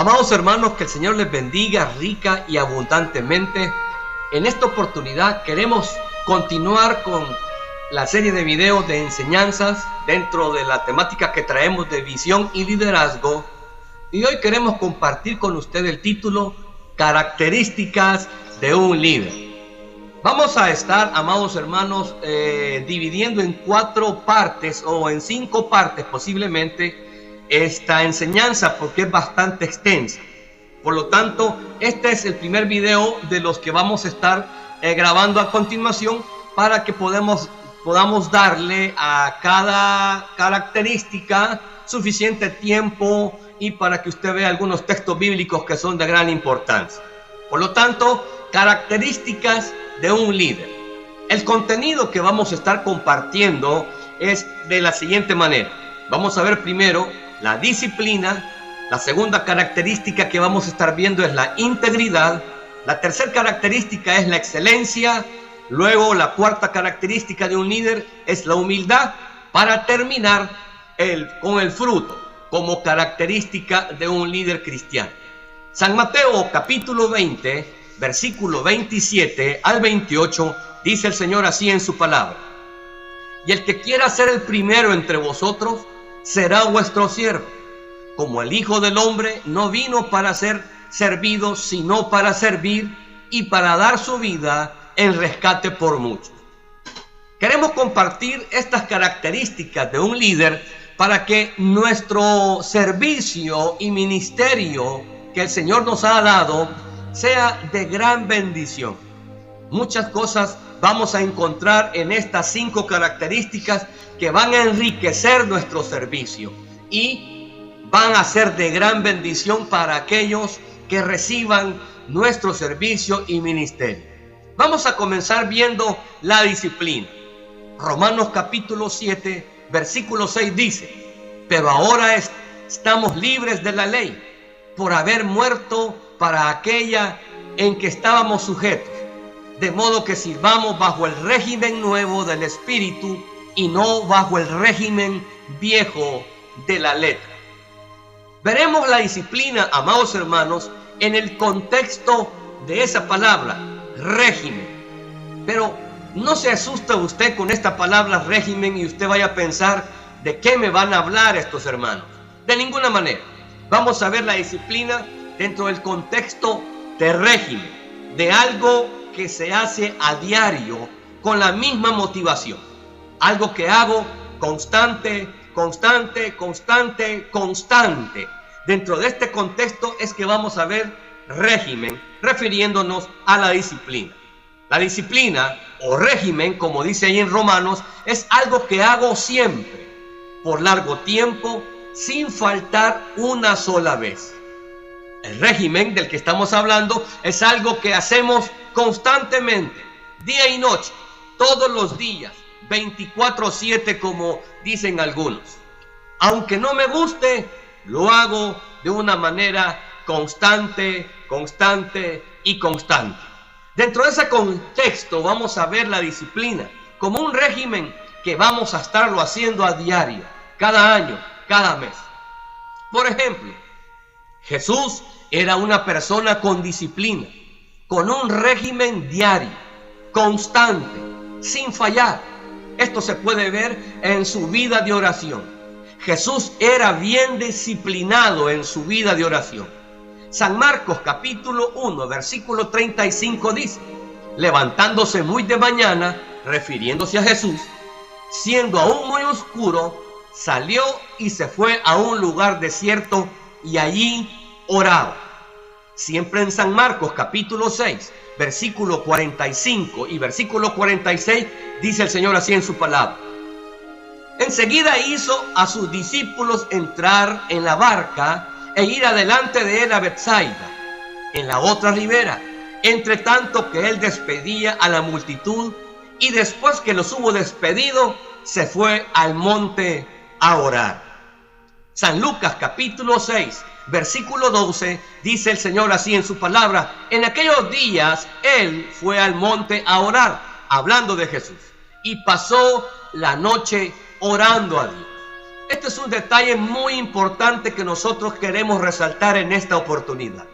Amados hermanos, que el Señor les bendiga rica y abundantemente. En esta oportunidad queremos continuar con la serie de videos de enseñanzas dentro de la temática que traemos de visión y liderazgo. Y hoy queremos compartir con usted el título Características de un líder. Vamos a estar, amados hermanos, dividiendo en 4 partes o en 5 partes posiblemente esta enseñanza, porque es bastante extensa. Por lo tanto, este es el primer video de los que vamos a estar grabando a continuación, para que podamos darle a cada característica suficiente tiempo y para que usted vea algunos textos bíblicos que son de gran importancia. Por lo tanto, características de un líder. El contenido que vamos a estar compartiendo es de la siguiente manera. Vamos a ver primero la disciplina. La segunda característica que vamos a estar viendo es la integridad. La tercera característica es la excelencia. Luego la cuarta característica de un líder es la humildad, para terminar con el fruto como característica de un líder cristiano. San Mateo capítulo 20, versículo 27 al 28, dice el Señor así en su palabra: y el que quiera ser el primero entre vosotros será vuestro siervo, como el Hijo del Hombre no vino para ser servido, sino para servir y para dar su vida en rescate por muchos. Queremos compartir estas características de un líder para que nuestro servicio y ministerio que el Señor nos ha dado sea de gran bendición. Muchas cosas vamos a encontrar en estas 5 características que van a enriquecer nuestro servicio y van a ser de gran bendición para aquellos que reciban nuestro servicio y ministerio. Vamos a comenzar viendo la disciplina. Romanos capítulo 7, versículo 6 dice: pero ahora estamos libres de la ley, por haber muerto para aquella en que estábamos sujetos, de modo que sirvamos bajo el régimen nuevo del Espíritu y no bajo el régimen viejo de la letra. Veremos la disciplina, amados hermanos, en el contexto de esa palabra, régimen. Pero no se asuste usted con esta palabra régimen y usted vaya a pensar: ¿de qué me van a hablar estos hermanos? De ninguna manera. Vamos a ver la disciplina dentro del contexto de régimen, de algo que se hace a diario con la misma motivación. Algo que hago constante. Dentro de este contexto es que vamos a ver régimen, refiriéndonos a la disciplina. La disciplina o régimen, como dice ahí en Romanos, es algo que hago siempre, por largo tiempo, sin faltar una sola vez. El régimen del que estamos hablando es algo que hacemos constantemente, día y noche, todos los días, 24/7, como dicen algunos. Aunque no me guste, lo hago de una manera constante. Dentro de ese contexto vamos a ver la disciplina como un régimen que vamos a estarlo haciendo a diario, cada año, cada mes. Por ejemplo, Jesús era una persona con disciplina, con un régimen diario, constante, sin fallar. Esto se puede ver en su vida de oración. Jesús era bien disciplinado en su vida de oración. San Marcos capítulo 1, versículo 35 dice: levantándose muy de mañana, refiriéndose a Jesús, siendo aún muy oscuro, salió y se fue a un lugar desierto y allí oraba. Siempre en San Marcos capítulo 6, versículo 45 y versículo 46, dice el Señor así en su palabra: enseguida hizo a sus discípulos entrar en la barca e ir adelante de él a Betsaida, en la otra ribera, entre tanto que él despedía a la multitud, y después que los hubo despedido, se fue al monte a orar. San Lucas capítulo 6, versículo 12, dice el Señor así en su palabra: en aquellos días él fue al monte a orar, hablando de Jesús, y pasó la noche orando a Dios. Este es un detalle muy importante que nosotros queremos resaltar en esta oportunidad.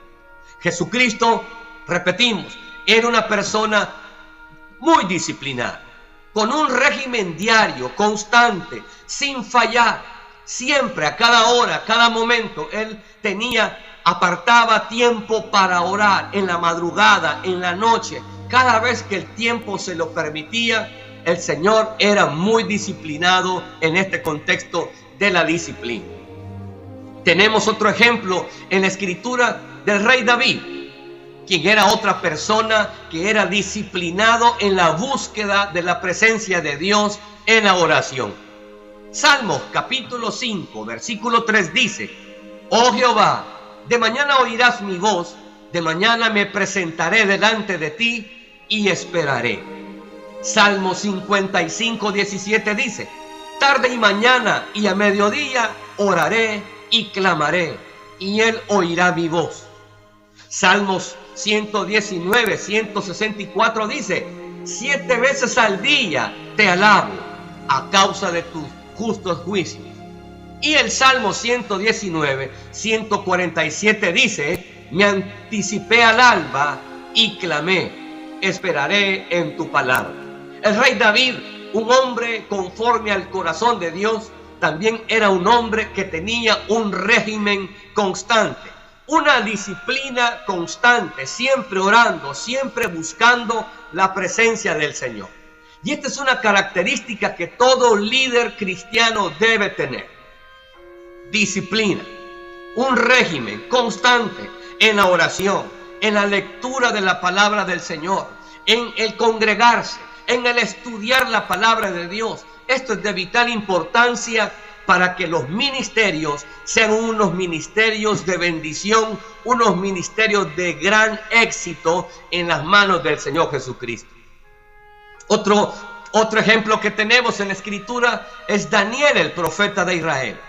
Jesucristo, repetimos, era una persona muy disciplinada, con un régimen diario, constante, sin fallar. Siempre, a cada hora, a cada momento, él apartaba tiempo para orar, en la madrugada, en la noche. Cada vez que el tiempo se lo permitía, el Señor era muy disciplinado en este contexto de la disciplina. Tenemos otro ejemplo en la escritura del rey David, quien era otra persona que era disciplinado en la búsqueda de la presencia de Dios en la oración. Salmos capítulo 5, versículo 3 dice: Oh Jehová, de mañana oirás mi voz, de mañana me presentaré delante de ti y esperaré. Salmo 55, 17 dice: Tarde y mañana y a mediodía oraré y clamaré, y él oirá mi voz. Salmos 119, 164 dice: 7 veces al día te alabo a causa de tus justos juicios. Y el Salmo 119, 147 dice: Me anticipé al alba y clamé, esperaré en tu palabra. El rey David, un hombre conforme al corazón de Dios, también era un hombre que tenía un régimen constante, una disciplina constante, siempre orando, siempre buscando la presencia del Señor. Y esta es una característica que todo líder cristiano debe tener: disciplina, un régimen constante en la oración, en la lectura de la palabra del Señor, en el congregarse, en el estudiar la palabra de Dios. Esto es de vital importancia para que los ministerios sean unos ministerios de bendición, unos ministerios de gran éxito en las manos del Señor Jesucristo. Otro ejemplo que tenemos en la escritura es Daniel, el profeta de Israel.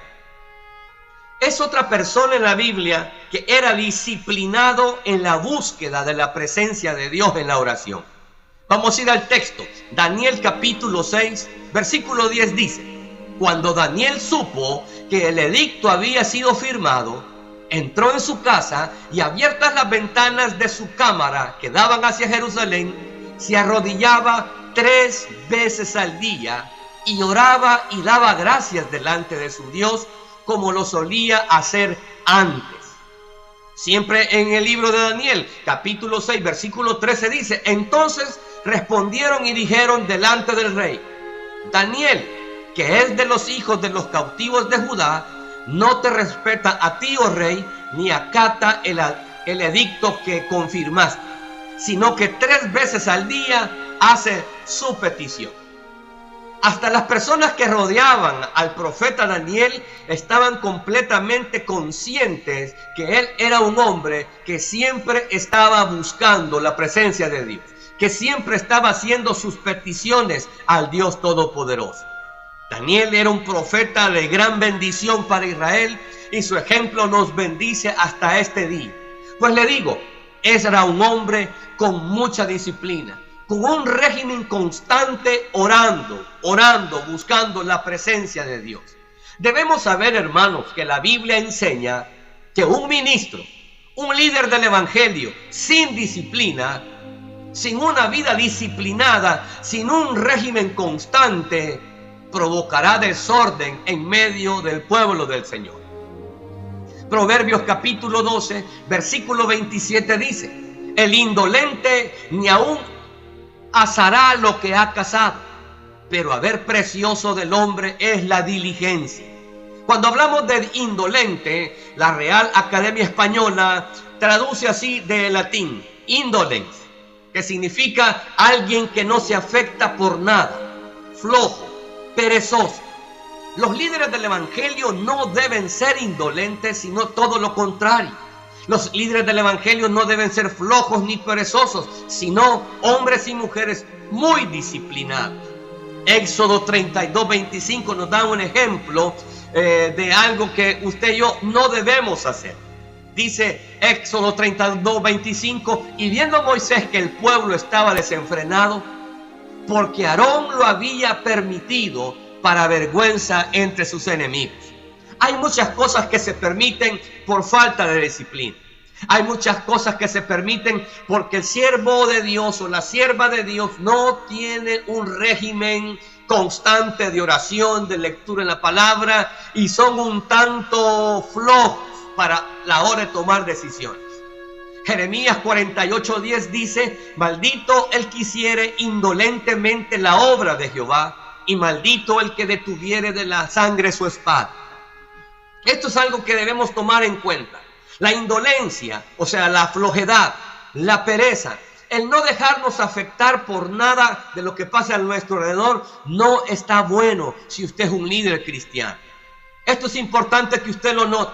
Es otra persona en la Biblia que era disciplinado en la búsqueda de la presencia de Dios en la oración. Vamos a ir al texto. Daniel capítulo 6, versículo 10 dice: Cuando Daniel supo que el edicto había sido firmado, entró en su casa y, abiertas las ventanas de su cámara que daban hacia Jerusalén, se arrodillaba 3 veces al día y oraba y daba gracias delante de su Dios, como lo solía hacer antes. Siempre en el libro de Daniel, capítulo 6, versículo 13 dice: Entonces respondieron y dijeron delante del rey: Daniel, que es de los hijos de los cautivos de Judá, no te respeta a ti, oh rey, ni acata el edicto que confirmaste, sino que 3 veces al día hace su petición. Hasta las personas que rodeaban al profeta Daniel estaban completamente conscientes que él era un hombre que siempre estaba buscando la presencia de Dios, que siempre estaba haciendo sus peticiones al Dios Todopoderoso. Daniel era un profeta de gran bendición para Israel y su ejemplo nos bendice hasta este día. Pues le digo, era un hombre con mucha disciplina, con un régimen constante, orando, buscando la presencia de Dios. Debemos saber, hermanos, que la Biblia enseña que un ministro, un líder del evangelio, sin disciplina, sin una vida disciplinada, sin un régimen constante, provocará desorden en medio del pueblo del Señor. Proverbios capítulo 12, versículo 27 dice: El indolente ni aún asará lo que ha cazado, pero haber precioso del hombre es la diligencia. Cuando hablamos de indolente, la Real Academia Española traduce así del latín: indolens, que significa alguien que no se afecta por nada, flojo, perezoso. Los líderes del evangelio no deben ser indolentes, sino todo lo contrario. Los líderes del evangelio no deben ser flojos ni perezosos, sino hombres y mujeres muy disciplinados. Éxodo 32, 25 nos da un ejemplo de algo que usted y yo no debemos hacer. Dice Éxodo 32, 25: Y viendo Moisés que el pueblo estaba desenfrenado, porque Aarón lo había permitido, para vergüenza entre sus enemigos. Hay muchas cosas que se permiten por falta de disciplina. Hay muchas cosas que se permiten porque el siervo de Dios o la sierva de Dios no tiene un régimen constante de oración, de lectura en la palabra, y son un tanto flojos para la hora de tomar decisiones. Jeremías 48:10 dice: maldito el que hiciere indolentemente la obra de Jehová, y maldito el que detuviere de la sangre su espada. Esto es algo que debemos tomar en cuenta. La indolencia, o sea, la flojedad, la pereza, el no dejarnos afectar por nada de lo que pasa a nuestro alrededor, no está bueno si usted es un líder cristiano. Esto es importante que usted lo note.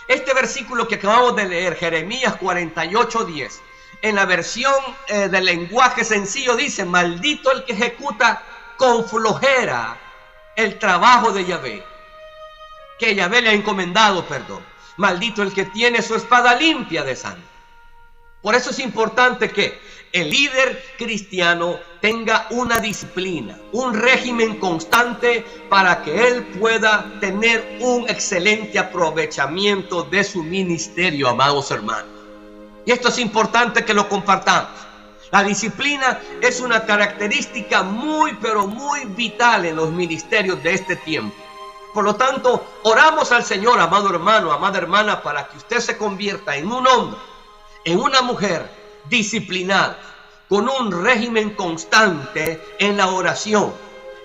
Este versículo que acabamos de leer, Jeremías 48:10, en la versión del lenguaje sencillo dice: maldito el que ejecuta con flojera el trabajo de Yahvé, que Yahvé le ha encomendado, Maldito el que tiene su espada limpia de sangre. Por eso es importante que el líder cristiano tenga una disciplina, un régimen constante para que él pueda tener un excelente aprovechamiento de su ministerio, amados hermanos. Y esto es importante que lo compartamos. La disciplina es una característica muy, pero muy vital en los ministerios de este tiempo. Por lo tanto, oramos al Señor, amado hermano, amada hermana, para que usted se convierta en un hombre, en una mujer disciplinada, con un régimen constante en la oración,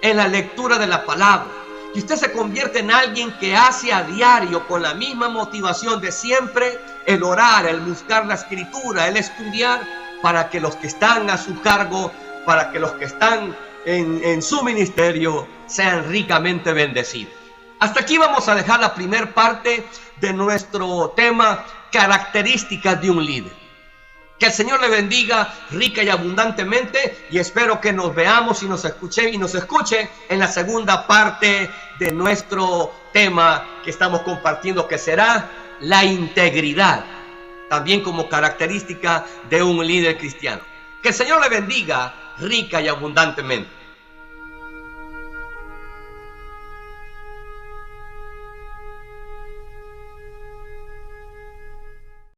en la lectura de la palabra. Que usted se convierta en alguien que hace a diario con la misma motivación de siempre el orar, el buscar la escritura, el estudiar, para que los que están a su cargo, para que los que están en su ministerio sean ricamente bendecidos. Hasta aquí vamos a dejar la primera parte de nuestro tema, características de un líder. Que el Señor le bendiga rica y abundantemente, y espero que nos veamos y nos escuche en la segunda parte de nuestro tema que estamos compartiendo, que será la integridad, también como característica de un líder cristiano. Que el Señor le bendiga rica y abundantemente.